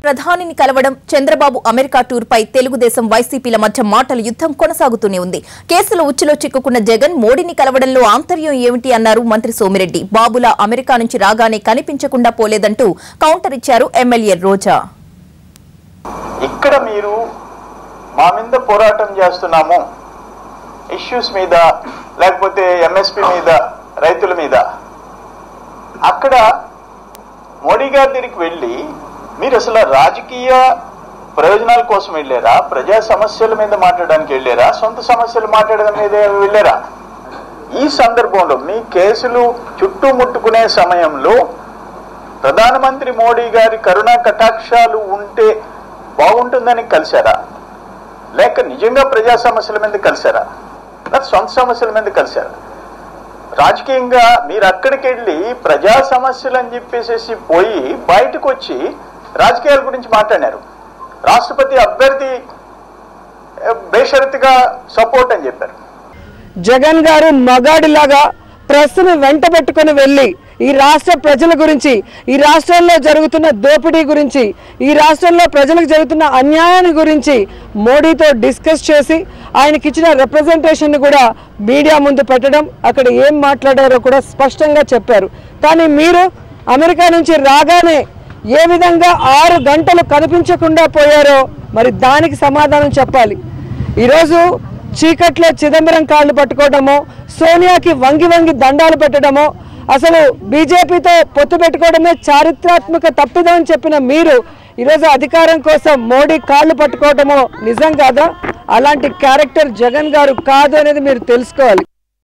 ప్రధానిని కలవడం Chandrababu America tour పై తెలుగుదేశం వైసీపీల మధ్య మాటల యుద్ధం కొనసాగుతూనే ఉంది. కేసులో ఉచ్చులో చిక్కుకున్న జగన్ మోడీని కలవడంలో ఆంతర్యం ఏమిటి అన్నారు మంత్రి సోమిరెడ్డి. బాబులా అమెరికా నుంచి రాగానే కనిపించకుండా పోలేదంటూ కౌంటర్ ఇచ్చారు ఎమ్మెల్యే రోజా. ఇక్కడ మీరు మా మీద పోరాటం చేస్తున్నాము ఇష్యూస్ మీద, లేకపోతే ఎంఎస్పీ మీద, రైతుల మీద, అక్కడ మోడీ గారి దగ్గరికి వెళ్ళి మీరు అసలు రాజకీయ ప్రయోజనాల కోసం వెళ్ళారా, ప్రజా సమస్యల మీద మాట్లాడడానికి వెళ్ళారా, సొంత సమస్యలు మాట్లాడడం మీద వెళ్ళారా? ఈ సందర్భంలో మీ కేసులు చుట్టుముట్టుకునే సమయంలో ప్రధానమంత్రి మోడీ గారి కరుణా కటాక్షాలు ఉంటే బాగుంటుందని కలిశారా, లేక నిజంగా ప్రజా సమస్యల మీద కలిశారా, లేక సొంత సమస్యల మీద కలిశారా? రాజకీయంగా మీరు అక్కడికి వెళ్ళి ప్రజా సమస్యలు అని చెప్పేసి పోయి బయటకు వచ్చి రాజకీయాల గురించి మాట్లాడారు. రాష్ట్రపతి అభ్యర్థి బేషరతుగా సపోర్ట్ అని చెప్పారు. జగన్ గారు మగాడిలాగా ప్రెస్ను వెంట పెట్టుకుని వెళ్ళి ఈ రాష్ట్ర ప్రజల గురించి, ఈ రాష్ట్రంలో జరుగుతున్న దోపిడీ గురించి, ఈ రాష్ట్రంలో ప్రజలకు జరుగుతున్న అన్యాయాన్ని గురించి మోడీతో డిస్కస్ చేసి ఆయనకి ఇచ్చిన రిప్రజెంటేషన్ కూడా మీడియా ముందు పెట్టడం, అక్కడ ఏం మాట్లాడారో కూడా స్పష్టంగా చెప్పారు. కానీ మీరు అమెరికా నుంచి రాగానే ఏ విధంగా 6 గంటలు కనిపించకుండా పోయారో మరి దానికి సమాధానం చెప్పాలి. ఈరోజు చీకట్లో చిదంబరం కాళ్ళు పట్టుకోవడమో, సోనియాకి వంగి వంగి దండాలు పెట్టడమో, అసలు బీజేపీతో పొత్తు పెట్టుకోవడమే చారిత్రాత్మక తప్పిదం అని చెప్పిన మీరు ఈరోజు అధికారం కోసం మోడీ కాళ్ళు పట్టుకోవడమో నిజం కాదా? అలాంటి క్యారెక్టర్ జగన్ గారు కాదు అనేది మీరు తెలుసుకోవాలి.